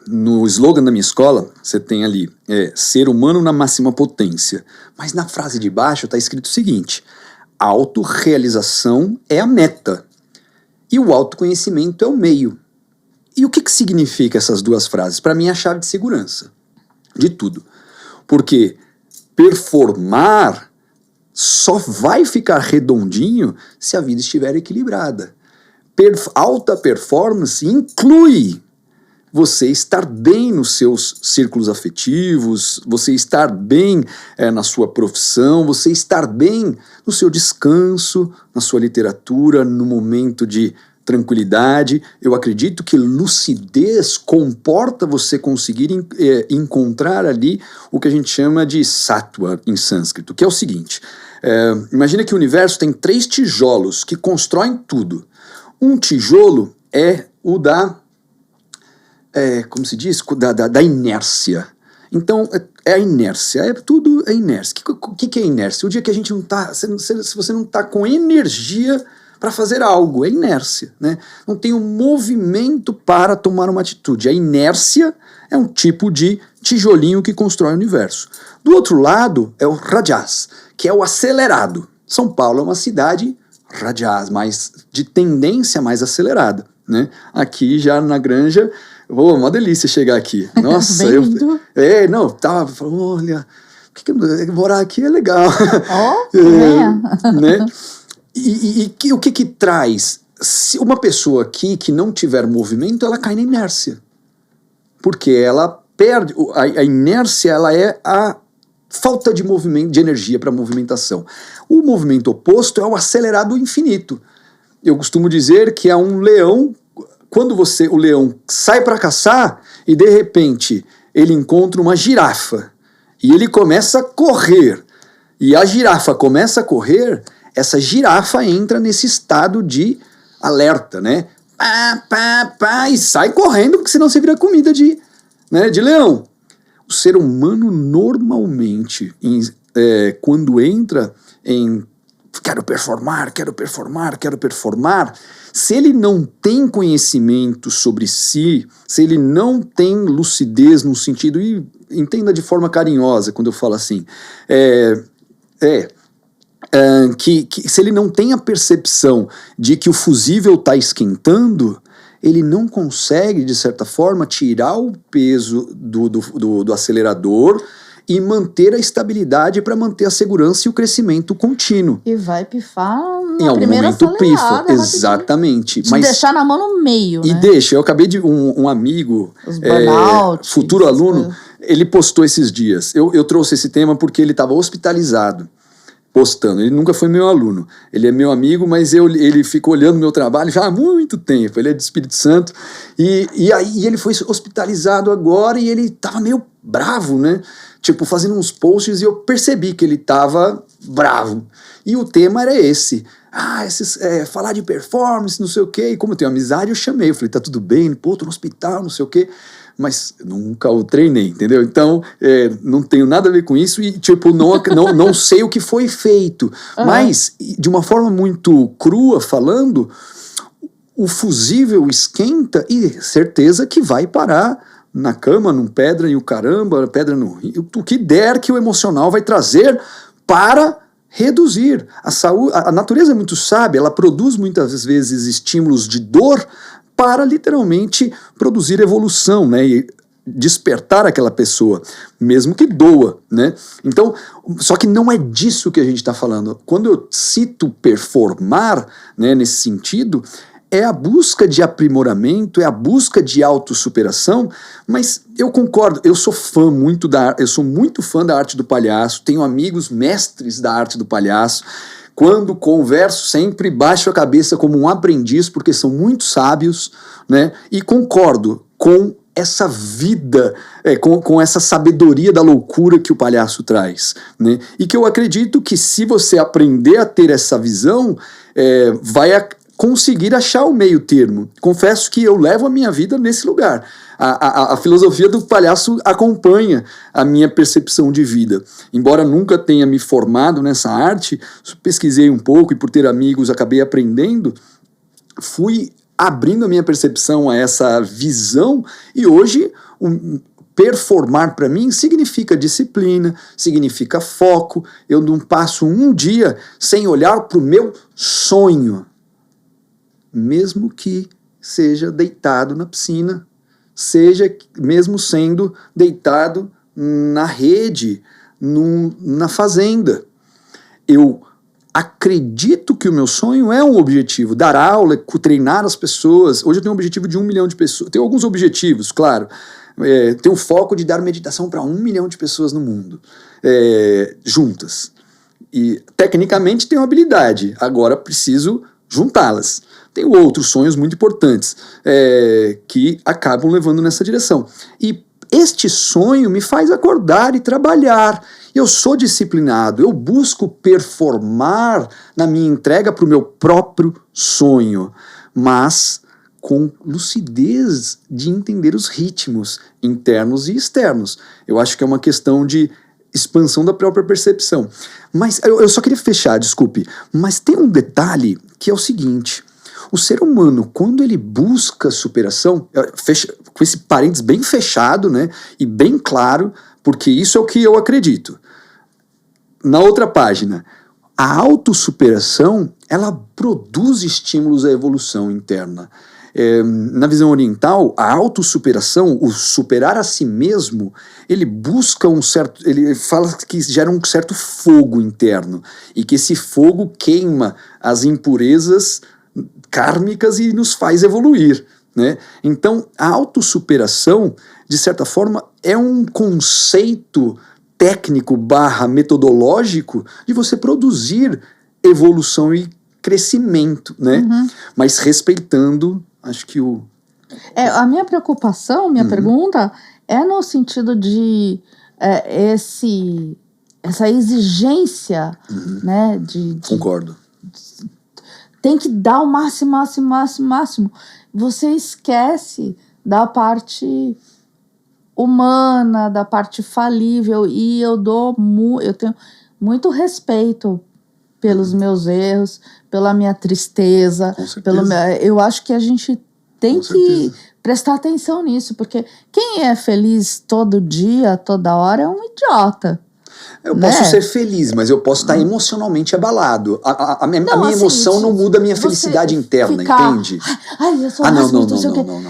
no slogan da minha escola, você tem ali ser humano na máxima potência. Mas na frase de baixo está escrito o seguinte: autorrealização é a meta e o autoconhecimento é o meio. E o que significa essas duas frases? Para mim é a chave de segurança de tudo. Porque performar só vai ficar redondinho se a vida estiver equilibrada. Alta performance inclui você estar bem nos seus círculos afetivos, você estar bem na sua profissão, você estar bem no seu descanso, na sua literatura, no momento de tranquilidade. Eu acredito que lucidez comporta você conseguir encontrar ali o que a gente chama de sattva em sânscrito, que é o seguinte: imagina que o universo tem 3 tijolos que constroem tudo. Um tijolo é o como se diz? Da inércia. Então, a inércia. Tudo é inércia. O que é inércia? O dia que a gente não está... Se você não está com energia para fazer algo, é inércia, né? Não tem um movimento para tomar uma atitude. A inércia é um tipo de tijolinho que constrói o universo. Do outro lado é o rajas, que é o acelerado. São Paulo é uma cidade rajas, de tendência mais acelerada, né? Aqui já na Granja, uma delícia chegar aqui. Nossa, tava falando, olha, morar aqui é legal. Né? E o que traz? Se uma pessoa aqui que não tiver movimento, ela cai na inércia. Porque ela perde, a inércia, ela é a falta de movimento, de energia para movimentação. O movimento oposto é o acelerado infinito. Eu costumo dizer que é um leão, quando o leão sai para caçar e de repente ele encontra uma girafa e ele começa a correr, e a girafa começa a correr, essa girafa entra nesse estado de alerta, né? E sai correndo, porque senão você vira comida de leão. O ser humano normalmente, quando entra em quero performar, se ele não tem conhecimento sobre si, se ele não tem lucidez no sentido, e entenda de forma carinhosa quando eu falo assim, que se ele não tem a percepção de que o fusível está esquentando, ele não consegue, de certa forma, tirar o peso do acelerador e manter a estabilidade para manter a segurança e o crescimento contínuo. E vai pifar em algum momento pifa, exatamente. Mas deixar na mão no meio, e né? Eu acabei de... Um amigo, futuro aluno, ele postou esses dias. Eu trouxe esse tema porque ele estava hospitalizado, postando. Ele nunca foi meu aluno. Ele é meu amigo, mas ele ficou olhando meu trabalho já há muito tempo. Ele é de Espírito Santo. E aí ele foi hospitalizado agora e ele estava meio bravo, né? Tipo, fazendo uns posts, e eu percebi que ele estava bravo. E o tema era esse. Falar de performance, não sei o quê. E como eu tenho amizade, eu chamei. Eu falei, tá tudo bem? Pô, tô no hospital, não sei o quê. Mas nunca o treinei, entendeu? Então, não tenho nada a ver com isso e, tipo, não sei o que foi feito. Uhum. Mas, de uma forma muito crua falando, o fusível esquenta e certeza que vai parar na cama, num pedra e o caramba, pedra no rio, o que der que o emocional vai trazer para reduzir. A natureza é muito sábia, ela produz muitas vezes estímulos de dor para literalmente produzir evolução, né, e despertar aquela pessoa, mesmo que doa, né? Então, só que não é disso que a gente está falando. Quando eu cito performar, né, nesse sentido, é a busca de aprimoramento, é a busca de autossuperação, mas eu concordo, eu sou muito fã da arte do palhaço, tenho amigos mestres da arte do palhaço. Quando converso, sempre baixo a cabeça como um aprendiz, porque são muito sábios, né? E concordo com essa vida, com essa sabedoria da loucura que o palhaço traz, né? E que eu acredito que se você aprender a ter essa visão, vai conseguir achar o meio termo. Confesso que eu levo a minha vida nesse lugar. A filosofia do palhaço acompanha a minha percepção de vida. Embora nunca tenha me formado nessa arte, pesquisei um pouco e por ter amigos acabei aprendendo, fui abrindo a minha percepção a essa visão e hoje performar para mim significa disciplina, significa foco. Eu não passo um dia sem olhar para o meu sonho, mesmo que seja deitado na piscina, seja mesmo sendo deitado na rede, na fazenda. Eu acredito que o meu sonho é um objetivo, dar aula, treinar as pessoas. Hoje eu tenho um objetivo de 1 milhão de pessoas. Tenho alguns objetivos, claro. Tenho o foco de dar meditação para 1 milhão de pessoas no mundo, juntas. E tecnicamente tenho habilidade, agora preciso juntá-las. Tenho outros sonhos muito importantes que acabam levando nessa direção. E este sonho me faz acordar e trabalhar. Eu sou disciplinado, eu busco performar na minha entrega para o meu próprio sonho, mas com lucidez de entender os ritmos internos e externos. Eu acho que é uma questão de expansão da própria percepção. Mas eu só queria fechar, desculpe, mas tem um detalhe que é o seguinte: o ser humano, quando ele busca superação, com esse parênteses bem fechado, né, e bem claro, porque isso é o que eu acredito. Na outra página, a autossuperação, ela produz estímulos à evolução interna. Na visão oriental, a autossuperação, o superar a si mesmo, ele busca ele fala que gera um certo fogo interno, e que esse fogo queima as impurezas kármicas e nos faz evoluir, né? Então, a autossuperação, de certa forma, é um conceito técnico / metodológico de você produzir evolução e crescimento, né? Uhum. Mas respeitando, acho que a minha preocupação, minha pergunta, é no sentido de essa exigência, né? Concordo. Tem que dar o máximo. Você esquece da parte humana, da parte falível, e eu tenho muito respeito pelos meus erros, pela minha tristeza, eu acho que a gente tem que prestar atenção nisso, porque quem é feliz todo dia, toda hora, é um idiota. Eu posso ser feliz, mas eu posso estar emocionalmente abalado. A minha emoção não muda a minha felicidade interna, entende? Ai, eu sou não.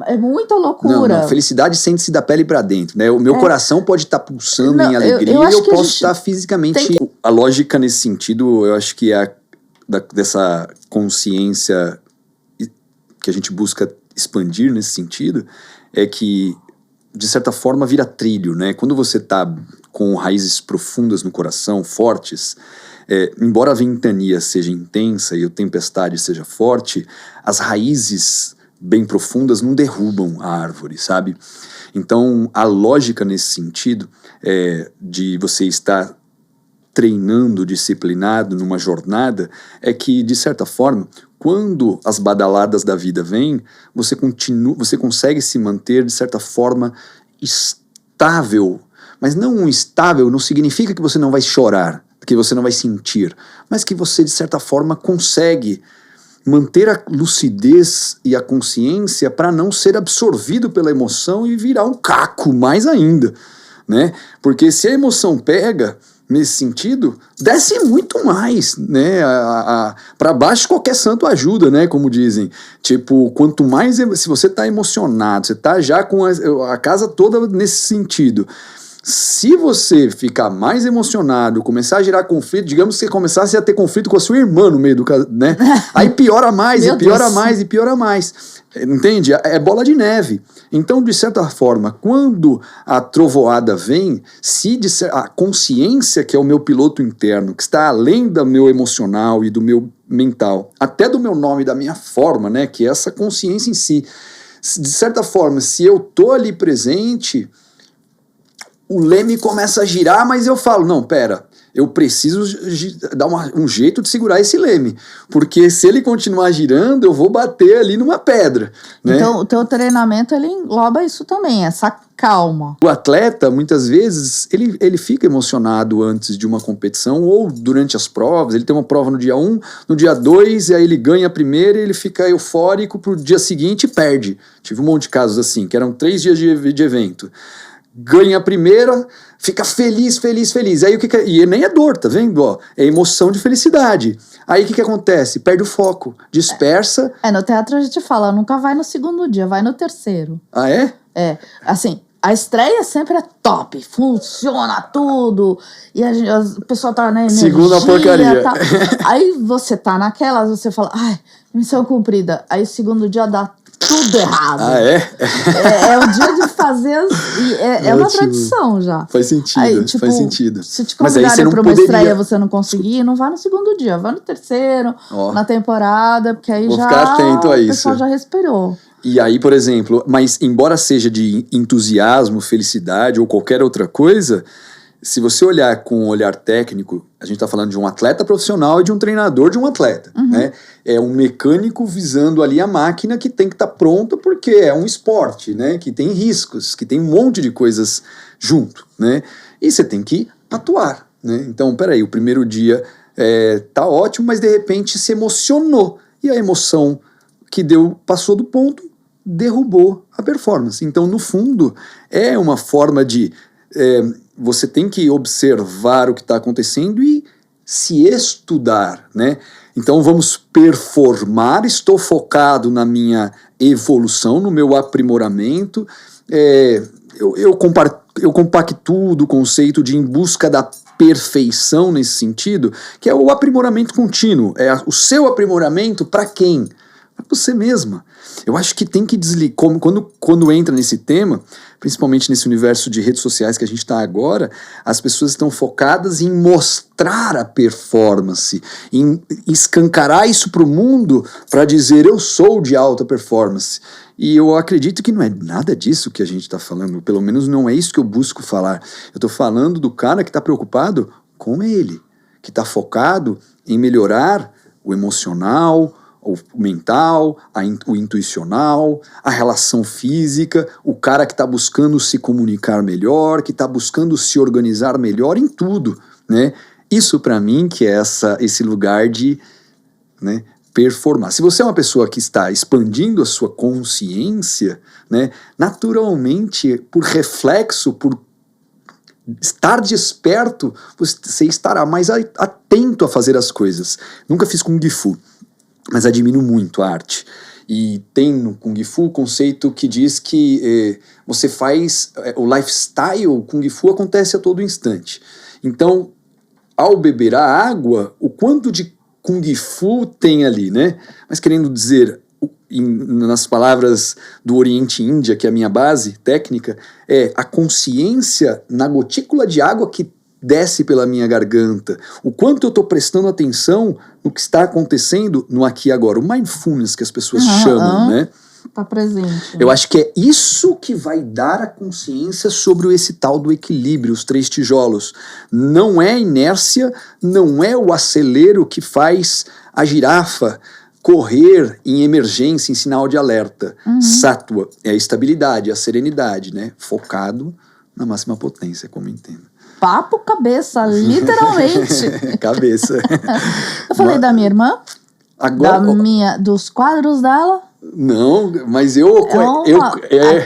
É muita loucura. Não. Felicidade sente-se da pele para dentro, né? O meu coração pode estar pulsando em alegria e eu posso estar fisicamente... A lógica nesse sentido, eu acho que é dessa consciência que a gente busca expandir nesse sentido, é que, de certa forma, vira trilho, né? Quando você está com raízes profundas no coração, fortes, embora a ventania seja intensa e a tempestade seja forte, as raízes bem profundas não derrubam a árvore, sabe? Então, a lógica nesse sentido de você estar treinando, disciplinado numa jornada, é que, de certa forma, quando as badaladas da vida vêm, você consegue se manter, de certa forma, estável. Mas não estável não significa que você não vai chorar, que você não vai sentir, mas que você, de certa forma, consegue manter a lucidez e a consciência para não ser absorvido pela emoção e virar um caco mais ainda, né? Porque se a emoção pega nesse sentido, desce muito mais, né? Para baixo qualquer santo ajuda, né? Como dizem. Tipo, quanto mais... Se você tá emocionado, você tá já com a casa toda nesse sentido. Se você ficar mais emocionado, começar a gerar conflito, digamos que você começasse a ter conflito com a sua irmã no meio do caso, né? Aí piora mais, e piora mais, e piora mais. Entende? É bola de neve. Então, de certa forma, quando a trovoada vem, se a consciência, que é o meu piloto interno, que está além do meu emocional e do meu mental, até do meu nome e da minha forma, né? Que é essa consciência em si, De certa forma, se eu tô ali presente, o leme começa a girar, mas eu falo, não, pera, eu preciso dar um jeito de segurar esse leme, porque se ele continuar girando, eu vou bater ali numa pedra, né? Então, o teu treinamento, ele engloba isso também, essa calma. O atleta, muitas vezes, ele fica emocionado antes de uma competição ou durante as provas. Ele tem uma prova no dia 1, no dia 2, e aí ele ganha a primeira e ele fica eufórico pro dia seguinte e perde. Tive um monte de casos assim, que eram 3 dias de evento. Ganha a primeira, fica feliz. Aí o que e nem é dor, tá vendo? Ó, é emoção de felicidade. Aí o que acontece? Perde o foco, dispersa. No teatro a gente fala, nunca vai no segundo dia, vai no terceiro. Ah, é? Assim, a estreia sempre é top, funciona tudo, e o pessoal tá na energia. Segunda porcaria. Tá. Aí você tá naquelas, você fala, ai, missão cumprida. Aí o segundo dia dá tudo errado. Ah, é? É o dia de fazer. É uma tradição já. Faz sentido, aí, tipo, faz sentido. Se te convidarem pra uma estreia e você não conseguir, não vá no segundo dia, vá no terceiro, na temporada, porque aí vou já ficar atento a o pessoal já respirou. E aí, por exemplo, mas embora seja de entusiasmo, felicidade ou qualquer outra coisa, se você olhar com um olhar técnico, a gente está falando de um atleta profissional e de um treinador de um atleta, né? É um mecânico visando ali a máquina que tem que estar pronta porque é um esporte, né? Que tem riscos, que tem um monte de coisas junto, né? E você tem que atuar, né? Então, peraí, o primeiro dia tá ótimo, mas de repente se emocionou. E a emoção que passou do ponto, derrubou a performance. Então, no fundo, é uma forma de... você tem que observar o que está acontecendo e se estudar, né? Então vamos performar, estou focado na minha evolução, no meu aprimoramento, eu compactuo do conceito de em busca da perfeição nesse sentido, que é o aprimoramento contínuo, é o seu aprimoramento para quem? Para você mesma. Eu acho que tem que desligar, quando entra nesse tema, principalmente nesse universo de redes sociais que a gente está agora, as pessoas estão focadas em mostrar a performance, em escancarar isso para o mundo para dizer eu sou de alta performance. E eu acredito que não é nada disso que a gente está falando, pelo menos não é isso que eu busco falar. Eu estou falando do cara que está preocupado com ele, que está focado em melhorar o emocional, o mental, o intuicional, a relação física, o cara que está buscando se comunicar melhor, que está buscando se organizar melhor em tudo, né? Isso para mim que é esse lugar de, né, performar. Se você é uma pessoa que está expandindo a sua consciência, né, naturalmente, por reflexo, por estar desperto, você estará mais atento a fazer as coisas. Nunca fiz Kung Fu, mas admiro muito a arte. E tem no Kung Fu o conceito que diz que você faz... o lifestyle Kung Fu acontece a todo instante. Então, ao beber a água, o quanto de Kung Fu tem ali, né? Mas querendo dizer, nas palavras do Oriente Índia, que é a minha base técnica, é a consciência na gotícula de água que desce pela minha garganta, o quanto eu estou prestando atenção no que está acontecendo no aqui e agora, o mindfulness que as pessoas chamam, né? Tá presente. Eu acho que é isso que vai dar a consciência sobre esse tal do equilíbrio, os 3 tijolos. Não é a inércia, não é o acelero que faz a girafa correr em emergência, em sinal de alerta. Sattva é a estabilidade, a serenidade, né? Focado na máxima potência, como eu entendo. Papo cabeça, literalmente. Cabeça. Eu falei da minha irmã, agora, dos quadros dela. Não, mas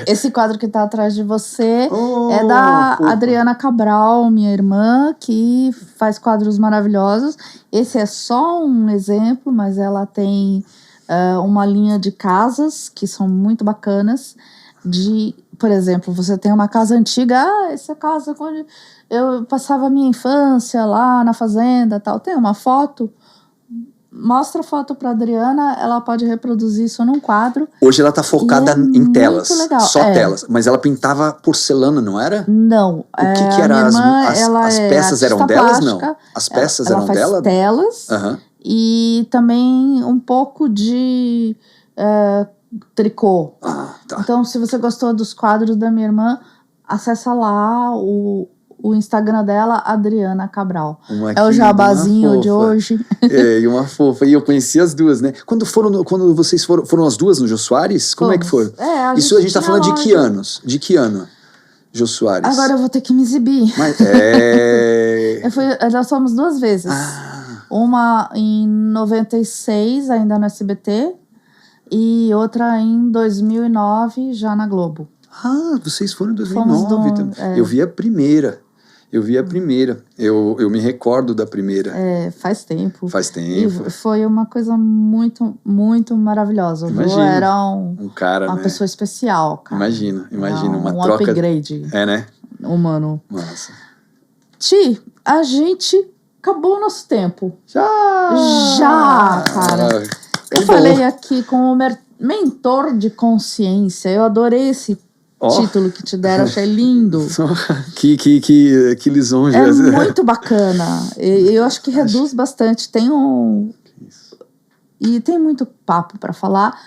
esse quadro que tá atrás de você é da Adriana Cabral, minha irmã, que faz quadros maravilhosos. Esse é só um exemplo, mas ela tem uma linha de casas que são muito bacanas. Por exemplo, você tem uma casa antiga, essa casa onde eu passava a minha infância lá na fazenda, tal. Tem uma foto, mostra a foto para Adriana, ela pode reproduzir isso num quadro. Hoje ela tá focada em telas, legal. Só telas, mas ela pintava porcelana, não era? Não. O que era? As peças eram delas? Não. As peças eram dela? Ela faz telas e também um pouco de tricô. Ah, tá. Então, se você gostou dos quadros da minha irmã, acessa lá o Instagram dela, Adriana Cabral. É o jabazinho de hoje. E uma fofa. E eu conheci as duas, né? Quando vocês foram as duas no Jô Soares? Como é que foi? Isso a gente tá falando de que anos? De que ano? Jô Soares. Agora eu vou ter que me exibir. Mas, nós fomos 2 vezes. Uma em 96, ainda no SBT, e outra em 2009, já na Globo. Ah, vocês foram em 2009 também. Eu vi a primeira. Eu me recordo da primeira. Faz tempo. E foi uma coisa muito, muito maravilhosa. O Jô era um cara, uma pessoa especial, cara. Imagina, uma troca. Um upgrade. Né? Humano. Nossa. Ti, a gente acabou o nosso tempo. Já, cara. Eu falei aqui com o mentor de consciência. Eu adorei esse título que te deram, achei lindo. Que lisonja. É muito bacana. Eu acho que reduz bastante. E tem muito papo para falar.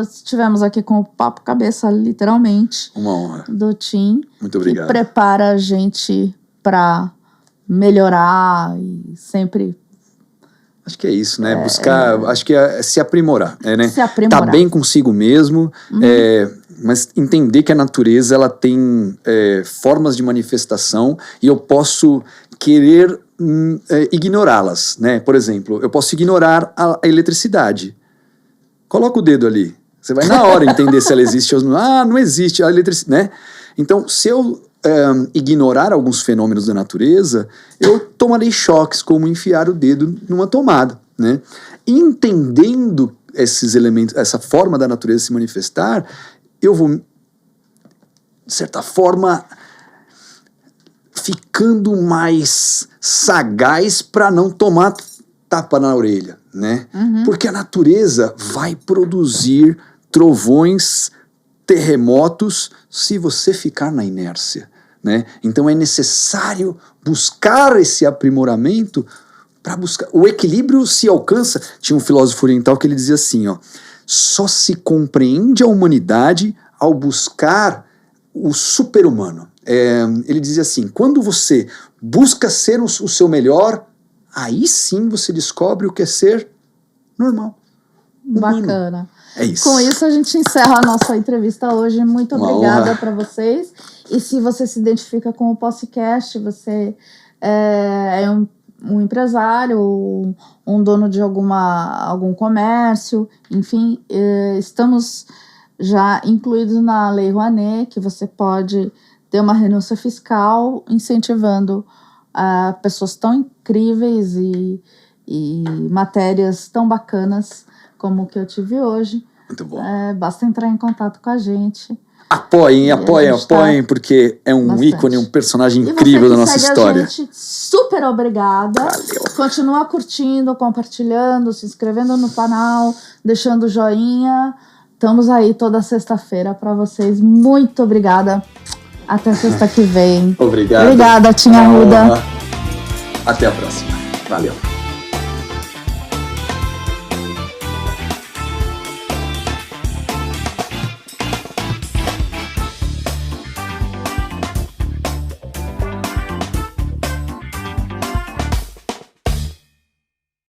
Estivemos aqui com o papo cabeça, literalmente. Uma honra. Do Tim. Muito obrigado. Que prepara a gente para melhorar e sempre... Acho que é isso, né? Buscar, acho que é se aprimorar, né? Se aprimorar. Tá bem consigo mesmo, mas entender que a natureza, ela tem formas de manifestação e eu posso querer ignorá-las, né? Por exemplo, eu posso ignorar a eletricidade. Coloca o dedo ali. Você vai na hora entender se ela existe ou não. Ah, não existe a eletricidade, né? Então, se eu ignorar alguns fenômenos da natureza, eu tomarei choques, como enfiar o dedo numa tomada, né? Entendendo esses elementos, essa forma da natureza se manifestar, eu vou, de certa forma, ficando mais sagaz para não tomar tapa na orelha, né? Porque a natureza vai produzir trovões, terremotos, se você ficar na inércia, né? Então é necessário buscar esse aprimoramento para buscar. O equilíbrio se alcança. Tinha um filósofo oriental que ele dizia assim, só se compreende a humanidade ao buscar o super-humano. Ele dizia assim, quando você busca ser o seu melhor, aí sim você descobre o que é ser normal. Humano. Bacana. É isso. Com isso a gente encerra a nossa entrevista hoje. Muito obrigada para vocês. E se você se identifica com o podcast, você é um empresário, um dono de algum comércio, enfim, estamos já incluídos na Lei Rouanet, que você pode ter uma renúncia fiscal incentivando pessoas tão incríveis e matérias tão bacanas como o que eu tive hoje. Muito bom. Basta entrar em contato com a gente. Apoiem, porque é um ícone, um personagem incrível da nossa história. A gente, super obrigada. Valeu. Continua curtindo, compartilhando, se inscrevendo no canal, deixando joinha. Estamos aí toda sexta-feira para vocês. Muito obrigada. Até sexta que vem. Obrigado. Obrigada, Tinha Ruda. Até a próxima. Valeu.